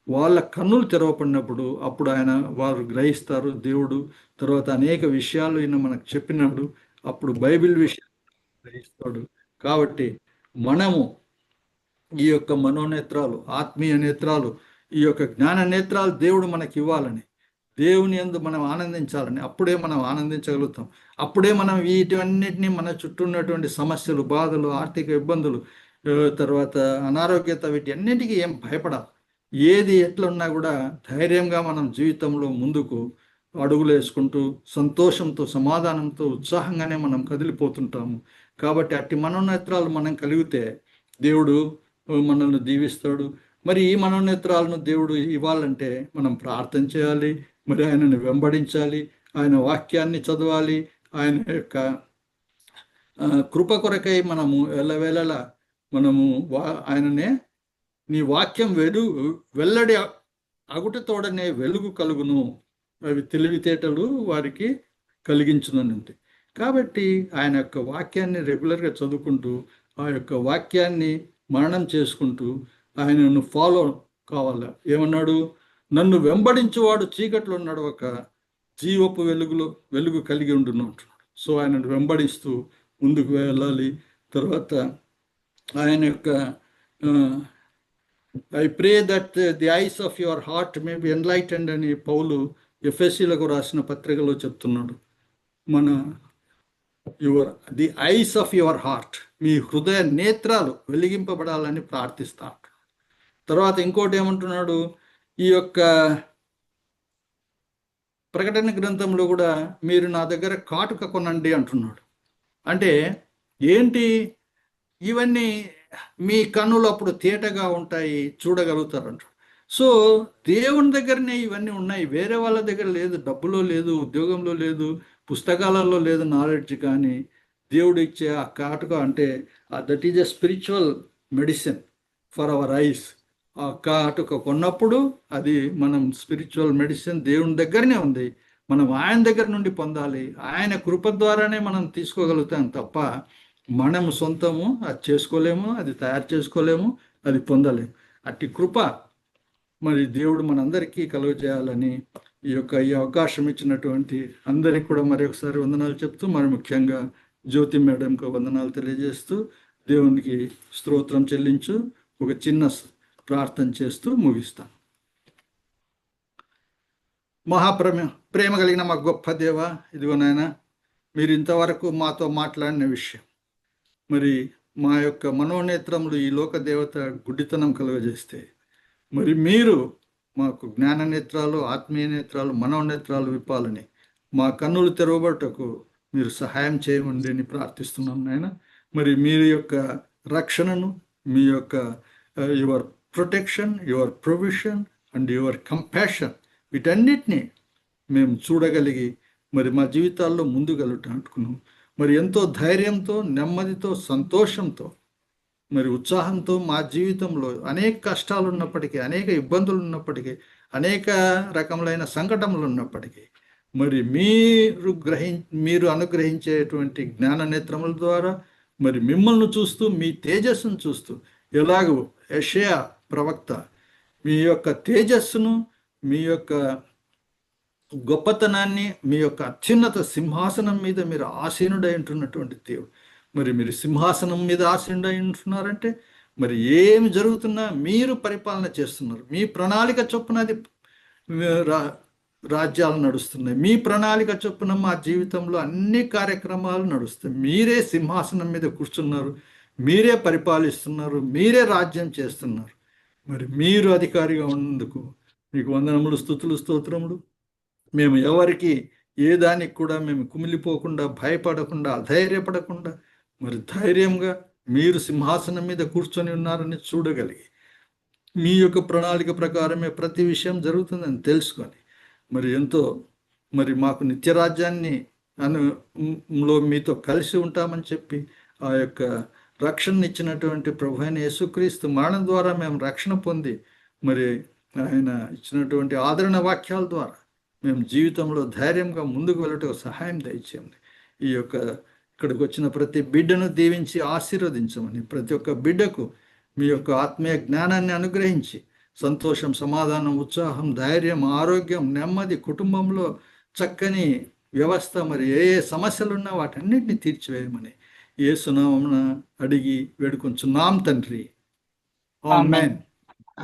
వాళ్ళ కన్నులు తెరవబడినప్పుడు అప్పుడు వారు గ్రహిస్తారు దేవుడు. తర్వాత అనేక విషయాలు ఈయన మనకు చెప్పినాడు, అప్పుడు బైబిల్ విషయాలు గ్రహిస్తాడు. కాబట్టి మనము ఈ యొక్క మనోనేత్రాలు, ఆత్మీయ నేత్రాలు, ఈ యొక్క జ్ఞాన నేత్రాలు దేవుడు మనకి ఇవ్వాలని, దేవుని యందు మనం ఆనందించాలని, అప్పుడే మనం ఆనందించగలుగుతాం. అప్పుడే మనం వీటన్నిటిని, మన చుట్టూ ఉన్నటువంటి సమస్యలు, బాధలు, ఆర్థిక ఇబ్బందులు, తర్వాత అనారోగ్యత, వీటి అన్నింటికీ ఏం భయపడాలి. ఏది ఎట్లున్నా కూడా ధైర్యంగా మనం జీవితంలో ముందుకు అడుగులు వేసుకుంటూ సంతోషంతో, సమాధానంతో, ఉత్సాహంగానే మనం కదిలిపోతుంటాము. కాబట్టి అట్టి మనోనేత్రాలు మనం కలిగితే దేవుడు మనల్ని దీవిస్తాడు. మరి ఈ మనోనేత్రాలను దేవుడు ఇవ్వాలంటే మనం ప్రార్థన చేయాలి, మరి ఆయనను వెంబడించాలి, ఆయన వాక్యాన్ని చదవాలి, ఆయన యొక్క కృప కొరకై మనము ఎల్లవేళలా మనము ఆయననే, నీ వాక్యం వెల్లడి అగుటతోడనే వెలుగు కలుగును అవి తెలివితేటలు వారికి కలిగించునంది. కాబట్టి ఆయన యొక్క వాక్యాన్ని రెగ్యులర్గా చదువుకుంటూ ఆ యొక్క వాక్యాన్ని మననం చేసుకుంటూ ఆయనను ఫాలో కావాలా. ఏమన్నాడు? నన్ను వెంబడించువాడు చీకట్లో నడవక జీవపు వెలుగు కలిగి ఉండును అంటున్నాడు. సో ఆయనను వెంబడిస్తూ ముందుకు వెళ్ళాలి. తర్వాత ఆయన యొక్క I pray that the eyes of your heart may be enlightened అని పౌలు ఎఫెసీలకు రాసిన పత్రికలో చెప్తున్నాడు. మన the eyes of your heart, మీ హృదయ నేత్రాలు వెలిగింపబడాలని ప్రార్థిస్తాడు. తర్వాత ఇంకోటి ఏమంటున్నాడు? ఈ యొక్క ప్రకటన గ్రంథంలో కూడా మీరు నా దగ్గర కాటుక కొనండి అంటున్నాడు. అంటే ఏంటి? ఇవన్నీ మీ కన్నులు అప్పుడు తేటగా ఉంటాయి, చూడగలుగుతారు అంటారు. సో దేవుని దగ్గరనే ఇవన్నీ ఉన్నాయి, వేరే వాళ్ళ దగ్గర లేదు. డబ్బులో లేదు, ఉద్యోగంలో లేదు, పుస్తకాలలో లేదు నాలెడ్జ్. కానీ దేవుడు ఇచ్చే ఆ కాటుక అంటే that is a spiritual medicine for our eyes. ఆ కాటుక కొన్నప్పుడు అది మనం స్పిరిచువల్ మెడిసిన్ దేవుని దగ్గరనే ఉంది, మనం ఆయన దగ్గర నుండి పొందాలి. ఆయన కృప ద్వారానే మనం తీసుకోగలుగుతాం తప్ప మనం సొంతము అది చేసుకోలేము, అది తయారు చేసుకోలేము, అది పొందలేము. అట్టి కృప మరి దేవుడు మనందరికీ కలుగజేయాలని ఈ అవకాశం ఇచ్చినటువంటి అందరికి కూడా మరి ఒకసారి వందనాలు చెప్తూ, మరి ముఖ్యంగా జ్యోతి మేడంకు వందనాలు తెలియజేస్తూ దేవునికి స్తోత్రం చెల్లించు ఒక చిన్న ప్రార్థన చేస్తూ ముగిస్తాను. ప్రేమ కలిగిన మా గొప్ప దేవ, ఇదిగో నాయన, మీరు ఇంతవరకు మాతో మాట్లాడిన విషయం, మరి మా యొక్క మనోనేత్రములు ఈ లోక దేవత గుడ్డితనం కలుగజేస్తే, మరి మీరు మాకు జ్ఞాన నేత్రాలు, ఆత్మీయ నేత్రాలు, మనోనేత్రాలు విప్పాలని, మా కన్నులు తెరవబట్టకు మీరు సహాయం చేయమండి అని ప్రార్థిస్తున్నాం నాయన. మరి మీరు యొక్క రక్షణను, మీ యొక్క your protection, your provision and your compassion, వీటన్నిటినీ మేము చూడగలిగి మరి మా జీవితాల్లో ముందుకెళ్ళటానుకున్నాం. మరి ఎంతో ధైర్యంతో, నెమ్మదితో, సంతోషంతో, మరి ఉత్సాహంతో మా జీవితంలో అనేక కష్టాలు ఉన్నప్పటికీ, అనేక ఇబ్బందులు ఉన్నప్పటికీ, అనేక రకములైన సంకటములు ఉన్నప్పటికీ, మరి మీరు అనుగ్రహించేటువంటి జ్ఞాన నేత్రముల ద్వారా మరి మిమ్మల్ని చూస్తూ, మీ తేజస్సును చూస్తూ, ఎలాగో యెషయా ప్రవక్త మీ యొక్క తేజస్సును, మీ యొక్క గొప్పతనాన్ని, మీ యొక్క అత్యున్నత సింహాసనం మీద మీరు ఆసీనుడై ఉంటున్నటువంటి దేవుడు, మరి మీరు సింహాసనం మీద ఆసీనుడై ఉంటున్నారంటే మరి ఏమి జరుగుతున్నా మీరు పరిపాలన చేస్తున్నారు. మీ ప్రణాళిక చొప్పున అది రాజ్యాలు నడుస్తున్నాయి. మీ ప్రణాళిక చొప్పున మా జీవితంలో అన్ని కార్యక్రమాలు నడుస్తాయి. మీరే సింహాసనం మీద కూర్చున్నారు, మీరే పరిపాలిస్తున్నారు, మీరే రాజ్యం చేస్తున్నారు. మరి మీరు అధికారిగా ఉన్నందుకు మీకు వందనములు, స్తుతులు, స్తోత్రములు. మేము ఎవరికి ఏ దానికి కూడా మేము కుమిలిపోకుండా, భయపడకుండా, అధైర్యపడకుండా, మరి ధైర్యంగా మీరు సింహాసనం మీద కూర్చొని ఉన్నారని చూడగలిగి, మీ యొక్క ప్రణాళిక ప్రకారమే ప్రతి విషయం జరుగుతుందని తెలుసుకొని, మరి ఎంతో మరి మాకు నిత్యరాజ్యాన్ని మీతో కలిసి ఉంటామని చెప్పి ఆ యొక్క రక్షణ ఇచ్చినటువంటి ప్రభు అయిన యేసుక్రీస్తు మరణం ద్వారా మేము రక్షణ పొంది, మరి ఆయన ఇచ్చినటువంటి ఆదరణ వాక్యాల ద్వారా మేము జీవితంలో ధైర్యంగా ముందుకు వెళ్ళటం సహాయం దయచేయండి. ఇక్కడికి వచ్చిన ప్రతి బిడ్డను దీవించి ఆశీర్వదించమని, ప్రతి ఒక్క బిడ్డకు మీ యొక్క ఆత్మీయ జ్ఞానాన్ని అనుగ్రహించి సంతోషం, సమాధానం, ఉత్సాహం, ధైర్యం, ఆరోగ్యం, నెమ్మది, కుటుంబంలో చక్కని వ్యవస్థ, మరి ఏ సమస్యలున్నా వాటన్నిటిని తీర్చివేయమని యేసు నామమున అడిగి వేడుకొంచున్నాం తండ్రి. ఆమేన్.